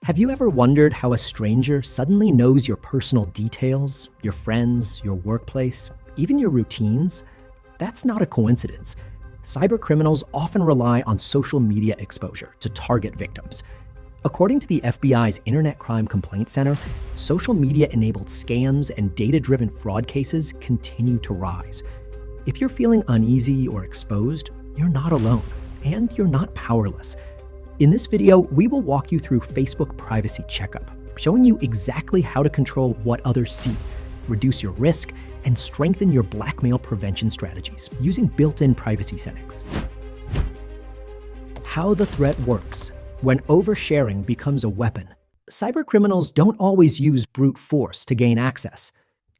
Have you ever wondered how a stranger suddenly knows your personal details, your friends, your workplace, even your routines? That's not a coincidence. Cybercriminals often rely on social media exposure to target victims. According to the FBI's Internet Crime Complaint Center, social media-enabled scams and data-driven fraud cases continue to rise. If you're feeling uneasy or exposed, you're not alone, and you're not powerless. In this video, we will walk you through Facebook Privacy Checkup, showing you exactly how to control what others see, reduce your risk, and strengthen your blackmail prevention strategies using built-in privacy settings. How the threat works. When oversharing becomes a weapon, cybercriminals don't always use brute force to gain access.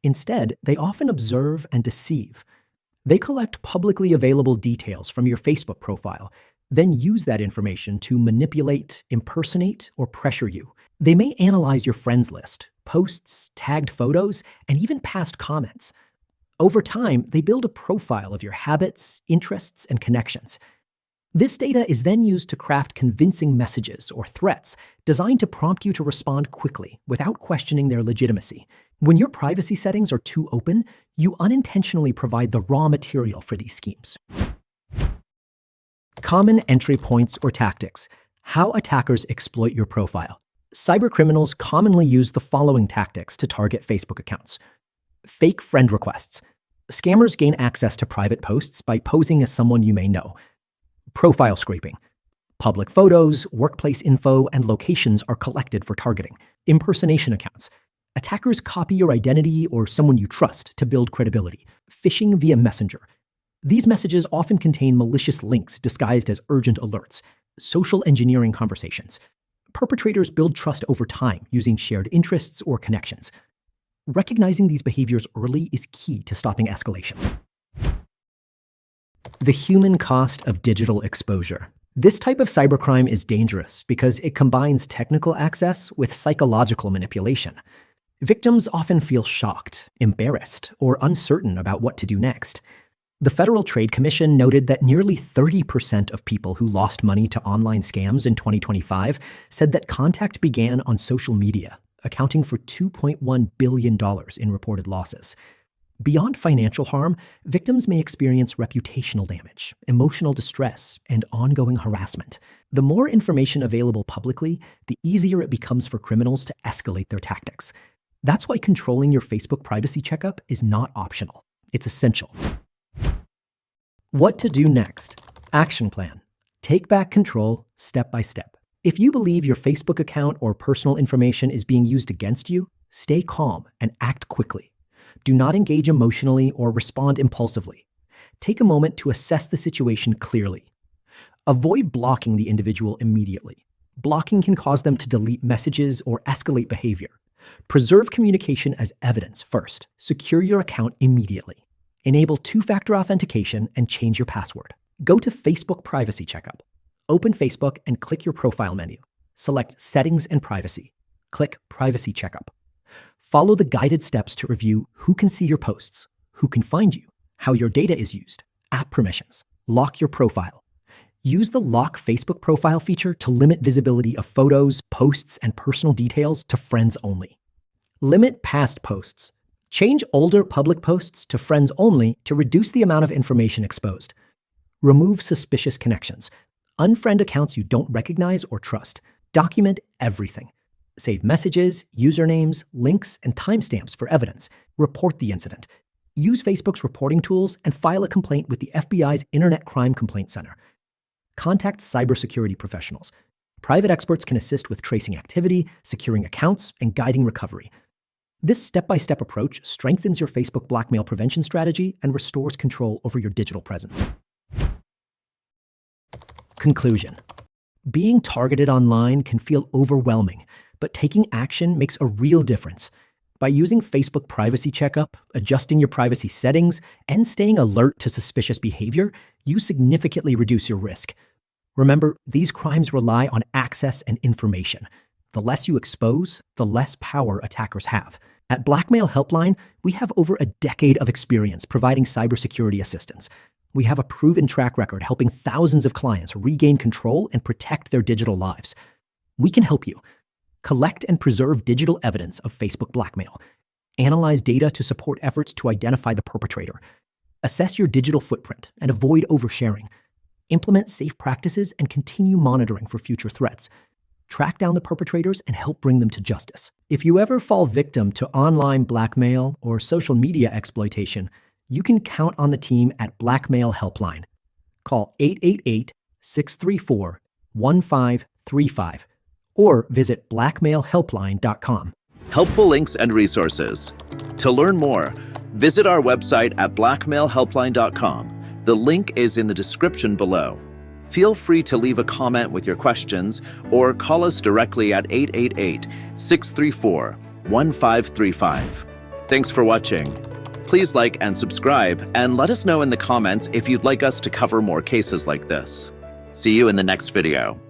Instead, they often observe and deceive. They collect publicly available details from your Facebook profile, then use that information to manipulate, impersonate, or pressure you. They may analyze your friends list, posts, tagged photos, and even past comments. Over time, they build a profile of your habits, interests, and connections. This data is then used to craft convincing messages or threats designed to prompt you to respond quickly without questioning their legitimacy. When your privacy settings are too open, you unintentionally provide the raw material for these schemes. Common entry points or tactics. How attackers exploit your profile. Cybercriminals commonly use the following tactics to target Facebook accounts. Fake friend requests. Scammers gain access to private posts by posing as someone you may know. Profile scraping. Public photos, workplace info, and locations are collected for targeting. Impersonation accounts. Attackers copy your identity or someone you trust to build credibility. Phishing via Messenger. These messages often contain malicious links disguised as urgent alerts. Social engineering conversations. Perpetrators build trust over time using shared interests or connections. Recognizing these behaviors early is key to stopping escalation. The human cost of digital exposure. This type of cybercrime is dangerous because it combines technical access with psychological manipulation. Victims often feel shocked, embarrassed, or uncertain about what to do next. The Federal Trade Commission noted that nearly 30% of people who lost money to online scams in 2025 said that contact began on social media, accounting for $2.1 billion in reported losses. Beyond financial harm, victims may experience reputational damage, emotional distress, and ongoing harassment. The more information available publicly, the easier it becomes for criminals to escalate their tactics. That's why controlling your Facebook privacy checkup is not optional. It's essential. What to do next? Action plan. Take back control step by step. If you believe your Facebook account or personal information is being used against you, stay calm and act quickly. Do not engage emotionally or respond impulsively. Take a moment to assess the situation clearly. Avoid blocking the individual immediately. Blocking can cause them to delete messages or escalate behavior. Preserve communication as evidence first. Secure your account immediately. Enable two-factor authentication and change your password. Go to Facebook Privacy Checkup. Open Facebook and click your profile menu. Select Settings and Privacy. Click Privacy Checkup. Follow the guided steps to review who can see your posts, who can find you, how your data is used, app permissions, lock your profile. Use the Lock Facebook Profile feature to limit visibility of photos, posts, and personal details to friends only. Limit past posts. Change older public posts to friends only to reduce the amount of information exposed. Remove suspicious connections. Unfriend accounts you don't recognize or trust. Document everything. Save messages, usernames, links, and timestamps for evidence. Report the incident. Use Facebook's reporting tools and file a complaint with the FBI's Internet Crime Complaint Center. Contact cybersecurity professionals. Private experts can assist with tracing activity, securing accounts, and guiding recovery. This step-by-step approach strengthens your Facebook blackmail prevention strategy and restores control over your digital presence. Conclusion. Being targeted online can feel overwhelming, but taking action makes a real difference. By using Facebook Privacy Checkup, adjusting your privacy settings, and staying alert to suspicious behavior, you significantly reduce your risk. Remember, these crimes rely on access and information. The less you expose, the less power attackers have. At Blackmail.HelpLine, we have over a decade of experience providing cybersecurity assistance. We have a proven track record helping thousands of clients regain control and protect their digital lives. We can help you. Collect and preserve digital evidence of Facebook blackmail. Analyze data to support efforts to identify the perpetrator. Assess your digital footprint and avoid oversharing. Implement safe practices and continue monitoring for future threats. Track down the perpetrators and help bring them to justice. If you ever fall victim to online blackmail or social media exploitation, you can count on the team at Blackmail.HelpLine. Call 888-634-1535 or visit blackmailhelpline.com. Helpful links and resources. To learn more, visit our website at blackmailhelpline.com. The link is in the description below. Feel free to leave a comment with your questions or call us directly at 888-634-1535. Thanks for watching. Please like and subscribe and let us know in the comments if you'd like us to cover more cases like this. See you in the next video.